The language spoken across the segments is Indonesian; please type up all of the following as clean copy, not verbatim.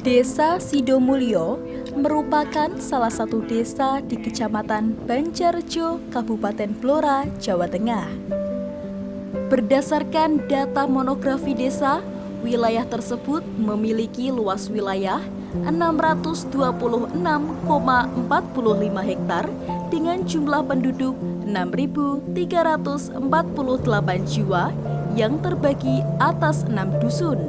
Desa Sidomulyo merupakan salah satu desa di Kecamatan Banjarjo, Kabupaten Blora, Jawa Tengah. Berdasarkan data monografi desa, wilayah tersebut memiliki luas wilayah 626,45 hektar dengan jumlah penduduk 6.348 jiwa yang terbagi atas 6 dusun.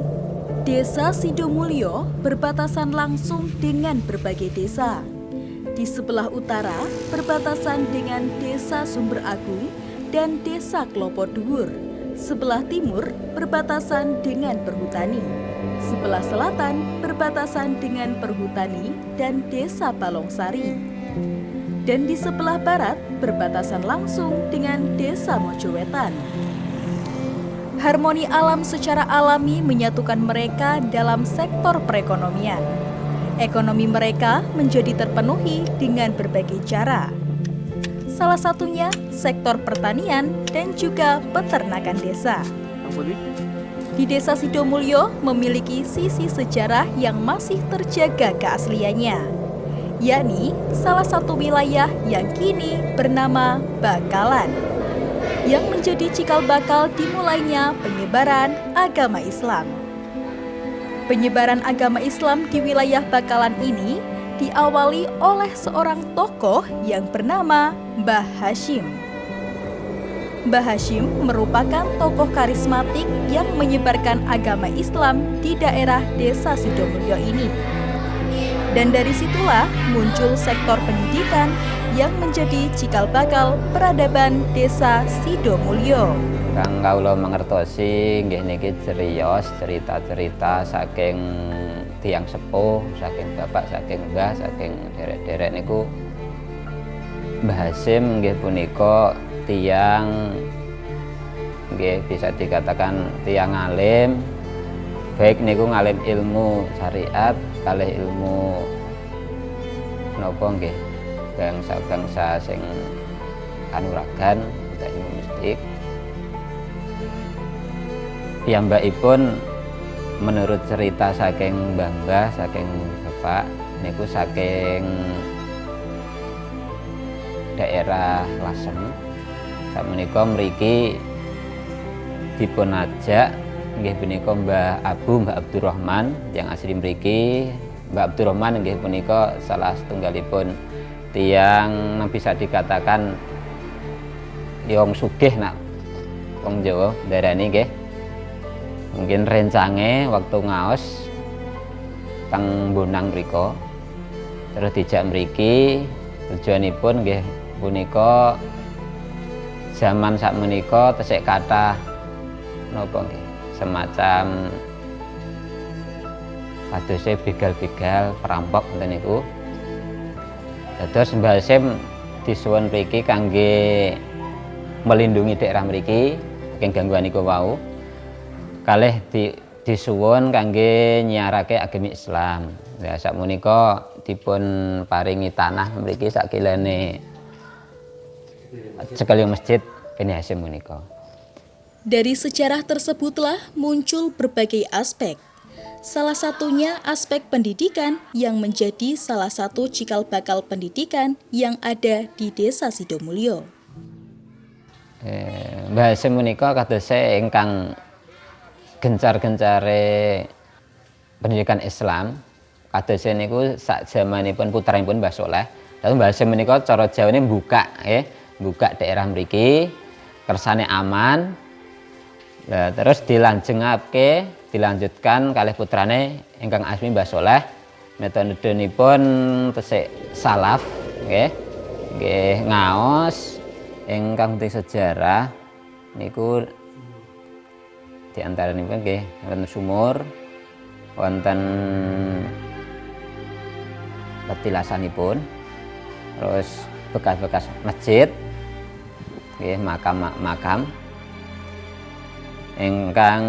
Desa Sidomulyo berbatasan langsung dengan berbagai desa. Di sebelah utara berbatasan dengan Desa Sumber Agung dan Desa Klopo Dhuwur. Sebelah timur berbatasan dengan Perhutani. Sebelah selatan berbatasan dengan Perhutani dan Desa Balongsari. Dan di sebelah barat berbatasan langsung dengan Desa Mojowetan. Harmoni alam secara alami menyatukan mereka dalam sektor perekonomian. Ekonomi mereka menjadi terpenuhi dengan berbagai cara. Salah satunya sektor pertanian dan juga peternakan desa. Di Desa Sidomulyo memiliki sisi sejarah yang masih terjaga keasliannya, yakni salah satu wilayah yang kini bernama Bakalan, yang menjadi cikal bakal dimulainya penyebaran agama Islam. Penyebaran agama Islam di wilayah Bakalan ini diawali oleh seorang tokoh yang bernama Mbah Hashim. Mbah Hashim merupakan tokoh karismatik yang menyebarkan agama Islam di daerah Desa Sidomulyo ini. Dan dari situlah muncul sektor pendidikan yang menjadi cikal bakal peradaban Desa Sidomulyo. Kang kawula mangertosi nggih niki ceriyos cerita-cerita saking tiyang sepuh, saking bapak, saking mbah, saking derek-derek niku Mbah Hashim nggih punika tiyang nggih bisa dikatakan tiyang alim, baik niku ngalim ilmu syariat kalih ilmu napa nggih bangsa-bangsa sing kanuragan utawa ilmu mistik. Piyambakipun menurut cerita saking mbah-mbah, saking bapak niku saking daerah Lasem. Sakmenika mriki dipun ajak nggih punika Mbah Abdurrahman yang asli mriki. Mbah Abdurrahman nggih punika salah setunggalipun tiyang bisa dikatakan wong sugih nak wong Jawa darani nggih. Mungkin rencange waktu ngaos teng Bonang mriko terus dijak mriki tujuanipun nggih punika zaman sakmenika tesih kathah napa nggih semacam padose begal-begal perampok ngoten niku. Dados Mbah Hashim disuwun mriki kangge melindungi daerah mriki saking gangguan niku wau. Kalih disuwun kangge nyiarake agama Islam. Ya sakmenika dipun paringi tanah mriki sakilene sekali masjid Bani Hashim menika. Dari sejarah tersebutlah muncul berbagai aspek. Salah satunya aspek pendidikan yang menjadi salah satu cikal bakal pendidikan yang ada di Desa Sidomulyo. Mbah Hashim menika kados ingkang gencar-gencare pendidikan Islam. Kados niku sak jamanipun putranipun Mbah Soleh. Lalu Mbah Hashim menika cara Jawane buka nggih, buka daerah mriki kersane aman. Nah, terus dilanjutkan kalih putrane ingkang asmi Mbah Soleh. Metodonipun tesih salaf nggih. Nggih ngaos ingkang penting sejarah niku di antaranipun nggih wonten sumur, wonten petilasanipun, terus bekas-bekas masjid, nggih makam ingkang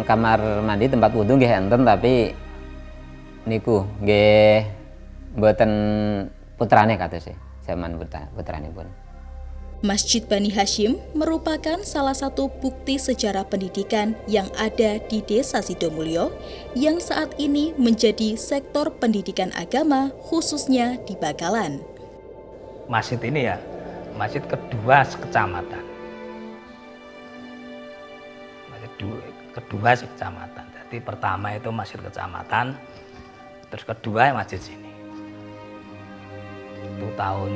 kamar mandi tempat wudhu nggih enten tapi niku nggih mboten putrane katose, zaman putranipun. Masjid Bani Hashim merupakan salah satu bukti sejarah pendidikan yang ada di Desa Sidomulyo yang saat ini menjadi sektor pendidikan agama khususnya di Bakalan. Masjid ini ya, masjid kedua sekecamatan. Masjid kedua sekecamatan. Jadi pertama itu masjid kecamatan, terus kedua masjid sini. Itu tahun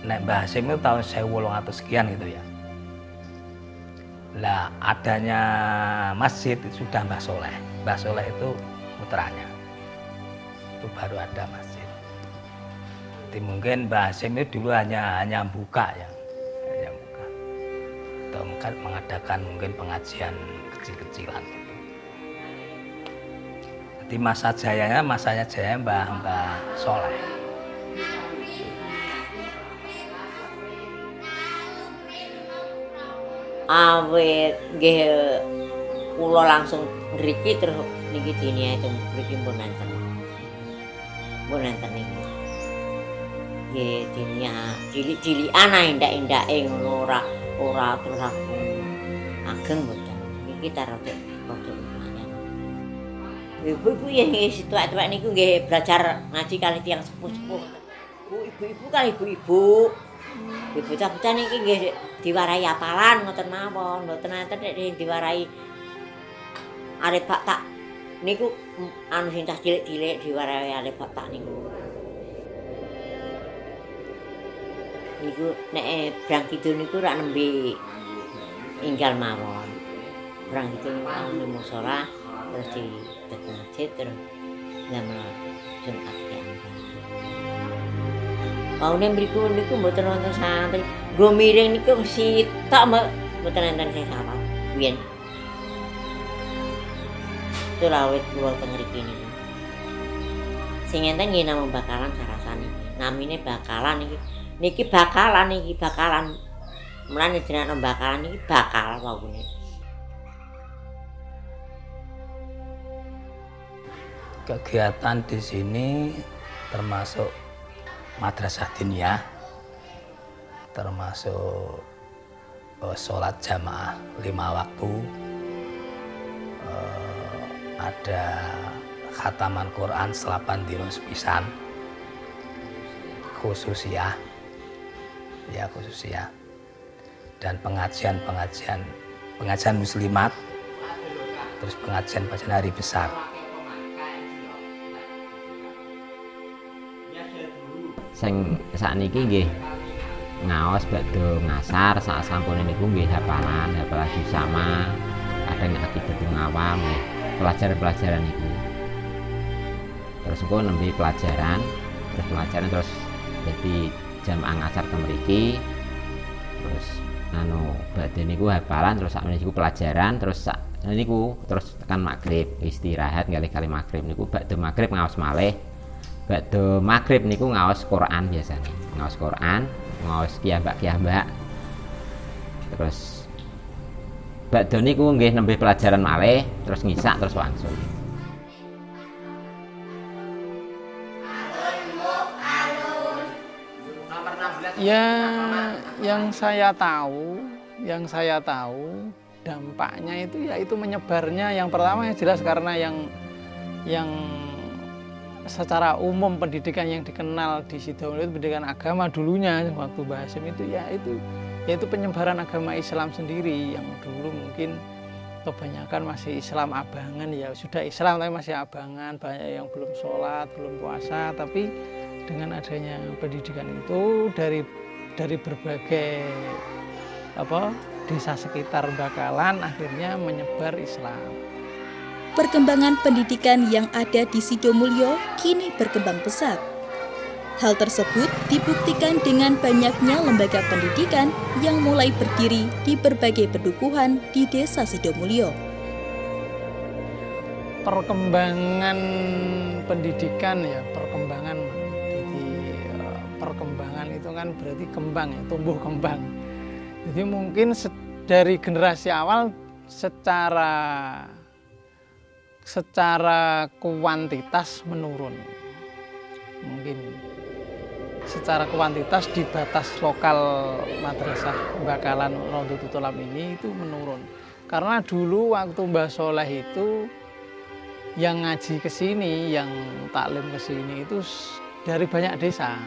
Nek Mbah Hasim itu tahun 1800 sekian gitu ya. Lah adanya masjid itu sudah Mbah Soleh. Mbah Soleh itu putranya. Itu baru ada masjid. Jadi mungkin Mbah Hasim itu dulu hanya buka ya. Hanya buka. Atau mengadakan mungkin pengajian kecil-kecilan gitu. Jadi masanya jaya Mbah Soleh. Awet nggih kula langsung ngriki terus niki dini itu mriki pun nenten. Pun nenten niki. Nggih dini cilik-cilikan ae ndak-ndake ngono ora terus aku ageng mboten. Niki taruh rada lumayan. Ibu-ibu ya tuwek-tuwek niku nggih belajar ngaji kali tiyang sepuh-sepuh. Bu ibu-ibu kali ibu-ibu. Bocah-bocah niki nggih diwarai apalan ngoten mawon, mboten enten nek diwarai arep bak tak niku anu sing cah cilik-cilik diwarai arep bak tak niku. Niku nek brang kidul niku rak nembe inggal mawon. Brang kidul niku musala terus di masjid terus ndamel Jumat Kiamat. Paune mriku niku mboten wonten santri. Nggo miring niku sitok mboten enten sing sawat. Biyen. Turawet kula teng mriki niku. Sing enten nggih namung Bakalan sarasane. Namine Bakalan iki. Niki Bakalan. Mulane jenenge Bakalan iki bakal wawune. Kegiatan di sini termasuk madrasah diniyah, termasuk sholat jamaah 5 waktu, ada khataman Quran 8 dino sepisan, khususiyah, dan pengajian muslimat, terus pengajian hari besar. Sing sakniki nggih ngaos badhe ngasar sak sampune niku nggih hafalan juz sama, kadang akidatul ngawam nggih pelajaran niku. Terus engko nembe pelajaran terus dadi jamaah ngasar teng mriki. Terus badhe niku hafalan terus sakmene niku pelajaran terus sak niku terus tekan magrib istirahat kali magrib niku badhe magrib ngaos malih. Badhe magrib niku ngaos Quran biasanya. Ngaos Quran, ngaos kiambak. Terus badhe niku nggih nembe pelajaran malih, terus ngisak terus langsung. Ya, yang saya tahu dampaknya itu menyebarnya yang pertama yang jelas karena yang secara umum pendidikan yang dikenal di Sidomulyo itu pendidikan agama dulunya waktu Mbah Hasim itu yaitu penyebaran agama Islam sendiri yang dulu mungkin kebanyakan masih Islam abangan ya sudah Islam tapi masih abangan, banyak yang belum sholat, belum puasa, tapi dengan adanya pendidikan itu dari berbagai desa sekitar Bakalan akhirnya menyebar Islam. Perkembangan pendidikan yang ada di Sidomulyo kini berkembang pesat. Hal tersebut dibuktikan dengan banyaknya lembaga pendidikan yang mulai berdiri di berbagai pedukuhan di Desa Sidomulyo. Perkembangan pendidikan ya, perkembangan itu kan berarti kembang ya, tumbuh kembang. Jadi mungkin dari generasi awal secara kuantitas menurun mungkin. secara kuantitas di batas lokal Madrasah Bakalan Rondo Tutulam ini itu menurun. Karena dulu waktu Mbah Soleh itu yang ngaji ke sini, yang taklim ke sini itu dari banyak desa.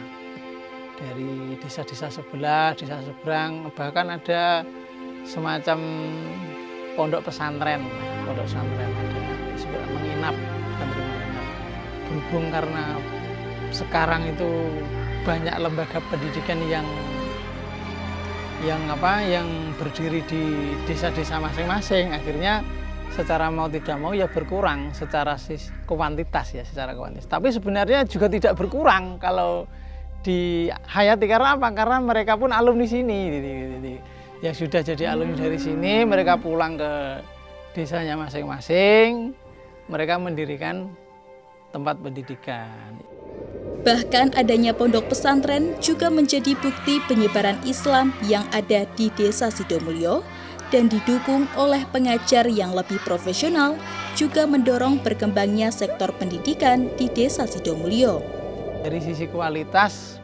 Dari desa-desa sebelah, desa seberang, bahkan ada semacam pondok pesantren ada sebenarnya menginap santri menginap. Berhubung karena sekarang itu banyak lembaga pendidikan yang berdiri di desa-desa masing-masing, akhirnya secara mau tidak mau ya berkurang secara kuantitas. Tapi sebenarnya juga tidak berkurang kalau dihayati, karena apa? Karena mereka pun alumni sini, yang sudah jadi alumni dari sini, mereka pulang ke desanya masing-masing, mereka mendirikan tempat pendidikan. Bahkan adanya pondok pesantren juga menjadi bukti penyebaran Islam yang ada di Desa Sidomulyo dan didukung oleh pengajar yang lebih profesional, juga mendorong berkembangnya sektor pendidikan di Desa Sidomulyo. Dari sisi kualitas,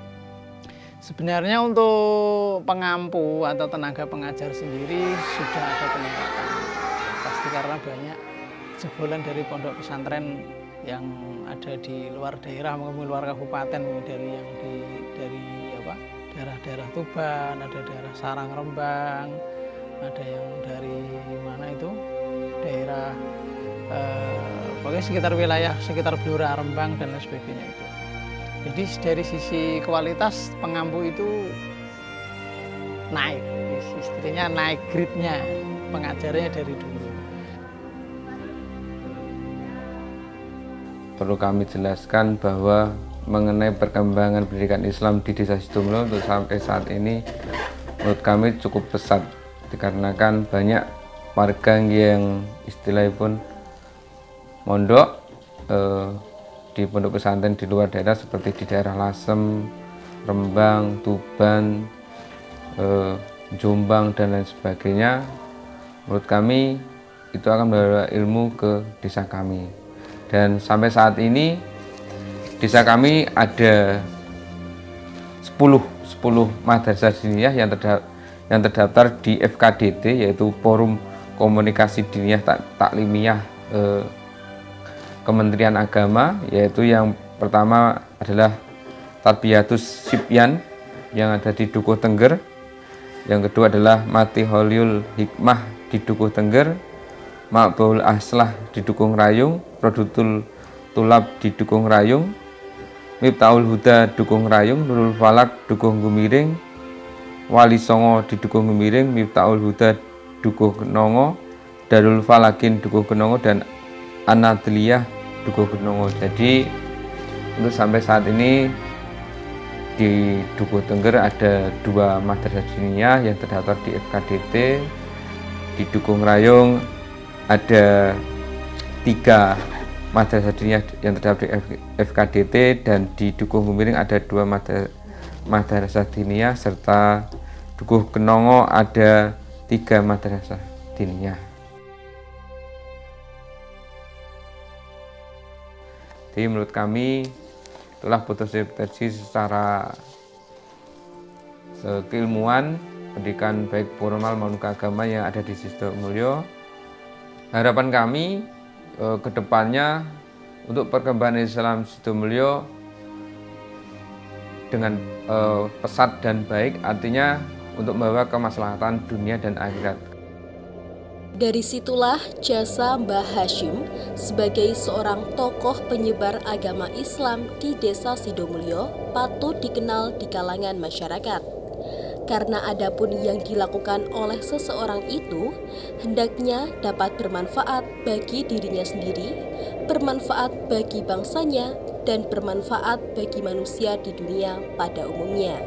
sebenarnya untuk pengampu atau tenaga pengajar sendiri sudah ada peningkatan. Pasti karena banyak jebolan dari pondok pesantren yang ada di luar daerah, mungkin luar kabupaten, dari daerah-daerah Tuban, ada daerah Sarang Rembang, ada yang dari mana itu daerah pokoknya sekitar wilayah sekitar Blora, Rembang dan lain sebagainya itu. Jadi dari sisi kualitas pengampu itu naik, istilahnya naik grade-nya pengajarnya dari dulu. Perlu kami jelaskan bahwa mengenai perkembangan pendidikan Islam di Desa Sidomulyo untuk sampai saat ini menurut kami cukup pesat, dikarenakan banyak warga yang istilahnya pun mondok di pondok pesantren di luar daerah seperti di daerah Lasem, Rembang, Tuban, Jombang dan lain sebagainya. Menurut kami itu akan membawa ilmu ke desa kami. Dan sampai saat ini desa kami ada 10 madrasah diniyah yang terdaftar di FKDT, yaitu Forum Komunikasi Diniyah Taklimiyah Kementerian Agama, yaitu yang pertama adalah Tarbiyatus Sibyan yang ada di Dukuh Tengger, yang kedua adalah Matiholiul Hikmah di Dukuh Tengger, Ma'baul Aslah di Dukung Rayung, Rodutul Tulab di Dukung Rayung, Miftaul Huda Dukung Rayung, Nurul Falak Dukung Gumiring, Wali Songo di Dukung Gumiring, Miftaul Huda Dukung Kenongo, Darul Falakin Dukung Kenongo, dan Anadliyah Dukung Kenongo. Jadi untuk sampai saat ini di Dukuh Tengger ada 2 madrasah diniyah yang terdaftar di FKDT. Di Dukung Rayung ada 3 madrasah diniyah yang terdaftar di FKDT, dan di Dukung Gumiring ada 2 madrasah diniyah, serta Dukuh Kenongo ada 3 madrasah diniyah. Jadi menurut kami itulah potensi secara keilmuan pendidikan baik formal maupun keagamaan yang ada di Sidomulyo. Harapan kami ke depannya untuk perkembangan Islam Sidomulyo dengan pesat dan baik, artinya untuk membawa kemaslahatan dunia dan akhirat. Dari situlah jasa Mbah Hashim sebagai seorang tokoh penyebar agama Islam di Desa Sidomulyo patut dikenal di kalangan masyarakat. Karena adapun yang dilakukan oleh seseorang itu hendaknya dapat bermanfaat bagi dirinya sendiri, bermanfaat bagi bangsanya, dan bermanfaat bagi manusia di dunia pada umumnya.